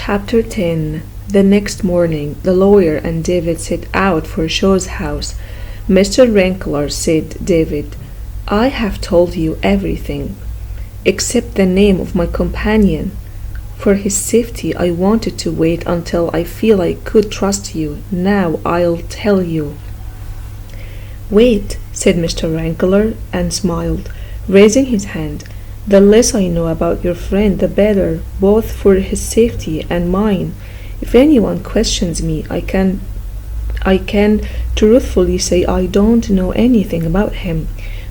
Chapter 10. The next morning, the lawyer and David set out for Shaw's house. Mr. Wrangler said, David, I have told you everything, except the name of my companion. For his safety, I wanted to wait until I feel I could trust you. Now I'll tell you. Wait, said Mr. Wrangler, and smiled, raising his hand. The less I know about your friend, the better, both for his safety and mine. If anyone questions me, I can truthfully say I don't know anything about him.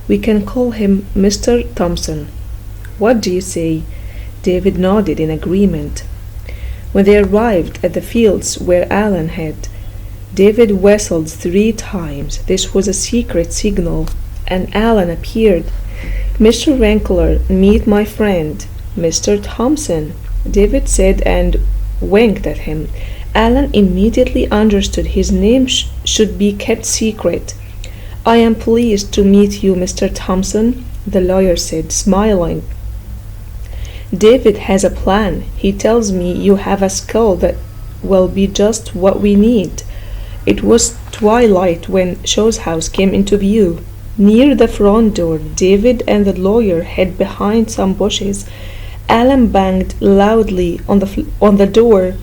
We can call him Mr. Thompson. What do you say? David nodded in agreement. When they arrived at the fields where Alan had, David whistled 3 times. This was a secret signal, and Alan appeared. Mr. Wrangler, meet my friend, Mr. Thompson, David said and winked at him. Alan immediately understood his name should be kept secret. I am pleased to meet you, Mr. Thompson, the lawyer said, smiling. David has a plan. He tells me you have a skill that will be just what we need. It was twilight when Shaw's house came into view. Near the front door, David and the lawyer hid behind some bushes. Alan banged loudly on the door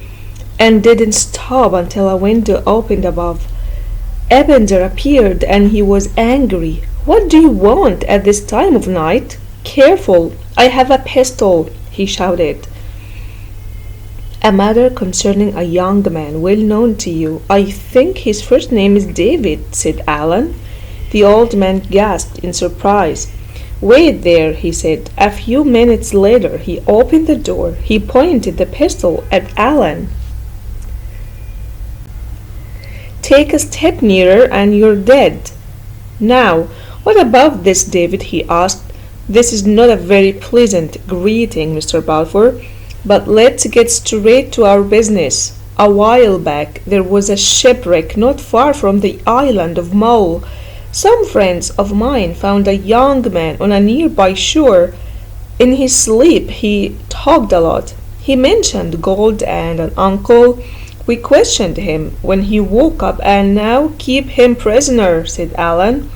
and didn't stop until a window opened above. Ebenezer appeared and he was angry. What do you want at this time of night? Careful, I have a pistol, he shouted. A matter concerning a young man well known to you. I think his first name is David, said Alan. The old man gasped in surprise. Wait there, he said. A few minutes later, he opened the door. He pointed the pistol at Alan. Take a step nearer and you're dead. Now, what about this, David? He asked. This is not a very pleasant greeting, Mr. Balfour, but let's get straight to our business. A while back, there was a shipwreck not far from the island of Mull. Some friends of mine found a young man on a nearby shore. In his sleep, he talked a lot. He mentioned gold and an uncle. We questioned him when he woke up and now keep him prisoner, said Alan.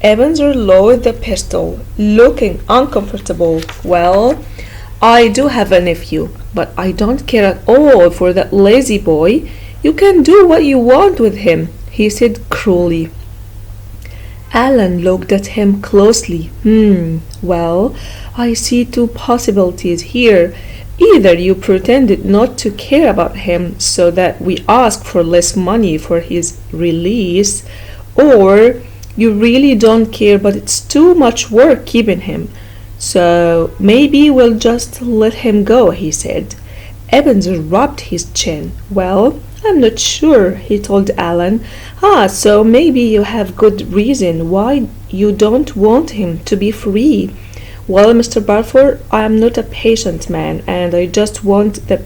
Ebenezer lowered the pistol, looking uncomfortable. Well, I do have a nephew, but I don't care at all for that lazy boy. You can do what you want with him, he said cruelly. Alan looked at him closely. Well, I see 2 possibilities here. Either you pretended not to care about him so that we ask for less money for his release, or you really don't care but it's too much work keeping him. So maybe we'll just let him go, he said. Ebenezer rubbed his chin. Well, I'm not sure, he told Alan. So maybe you have good reason why you don't want him to be free. Well, Mr. Balfour, I am not a patient man, and I just want the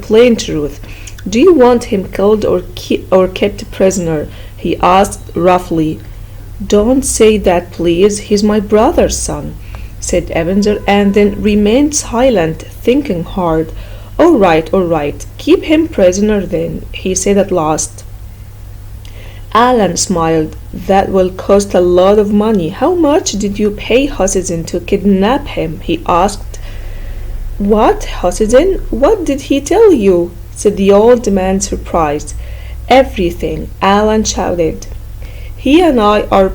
plain truth. Do you want him killed or kept prisoner? He asked roughly. Don't say that, please. He's my brother's son, said Ebenezer, and then remained silent, thinking hard. All right. Keep him prisoner then, he said at last. Alan smiled. That will cost a lot of money. How much did you pay Hossenden to kidnap him? He asked. What, Hossenden? What did he tell you? Said the old man, surprised. Everything, Alan shouted. He and I are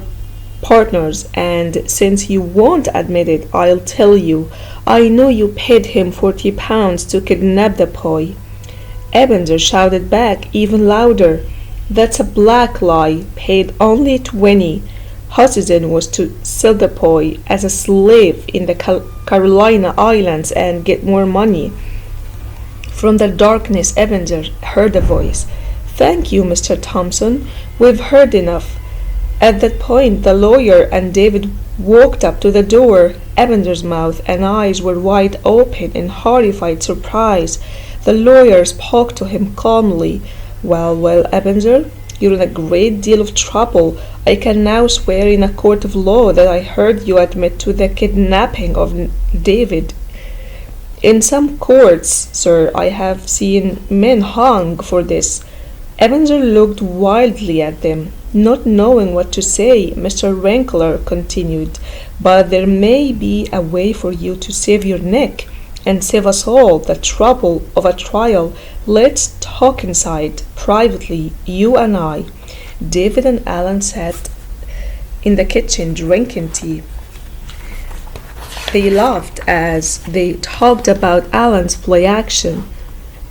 partners, and since you won't admit it, I'll tell you. I know you paid him £40 to kidnap the boy. Ebenezer shouted back even louder. That's a black lie. Paid only 20. Hossenden was to sell the boy as a slave in the Carolina Islands and get more money. From the darkness, Ebenezer heard a voice. Thank you, Mr. Thompson. We've heard enough. At that point, the lawyer and David walked up to the door. Ebenezer's mouth and eyes were wide open in horrified surprise. The lawyer spoke to him calmly. Well, Ebenezer, you're in a great deal of trouble. I can now swear in a court of law that I heard you admit to the kidnapping of David. In some courts, sir, I have seen men hung for this. Ebenezer looked wildly at them, not knowing what to say. Mr. Winkler continued, but there may be a way for you to save your neck and save us all the trouble of a trial. Let's talk inside, privately, you and I. David and Alan sat in the kitchen drinking tea. They laughed as they talked about Alan's play action.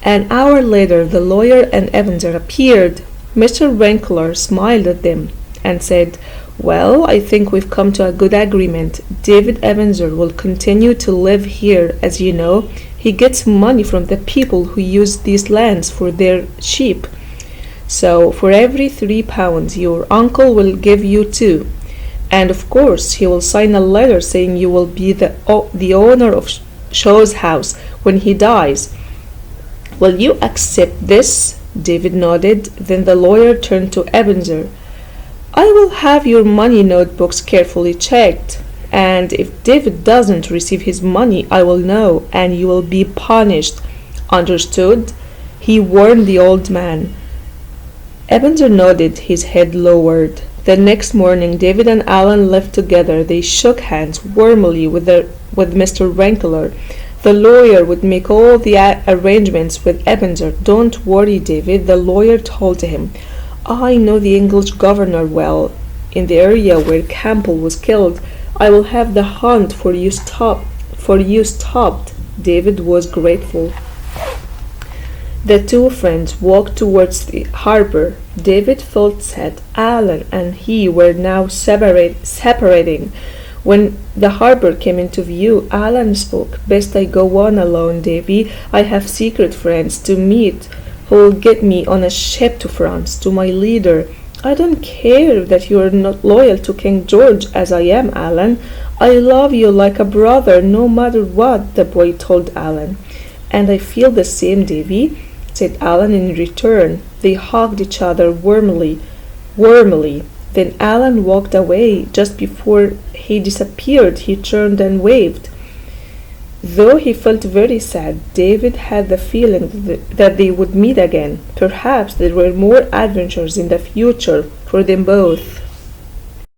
An hour later, the lawyer and Ebenezer appeared. Mr. Winkler smiled at them and said, "Well, I think we've come to a good agreement. David Ebenezer will continue to live here. As you know, he gets money from the people who use these lands for their sheep. So for every £3 your uncle will give you 2. And of course he will sign a letter saying you will be the owner of Shaw's house when he dies. Will you accept this?" David nodded. Then the lawyer turned to Ebenezer. "I will have your money notebooks carefully checked, and if David doesn't receive his money, I will know, and you will be punished. Understood?" he warned the old man. Ebenezer nodded, his head lowered. The next morning, David and Alan left together. They shook hands warmly with Mr. Winkler. The lawyer would make all the arrangements with Ebenezer. "Don't worry, David," the lawyer told him. "I know the English governor well. In the area where Campbell was killed, I will have the hunt for you stopped." David was grateful. The two friends walked towards the harbor. David felt sad. Alan and he were now separating. When the harbor came into view, Alan spoke. "Best I go on alone, Davy. I have secret friends to meet who'll get me on a ship to France, to my leader." "I don't care that you're not loyal to King George as I am, Alan. I love you like a brother, no matter what," the boy told Alan. "And I feel the same, Davy," said Alan in return. They hugged each other warmly. Then Alan walked away. Just before he disappeared, he turned and waved. Though he felt very sad, David had the feeling that they would meet again. Perhaps there were more adventures in the future for them both.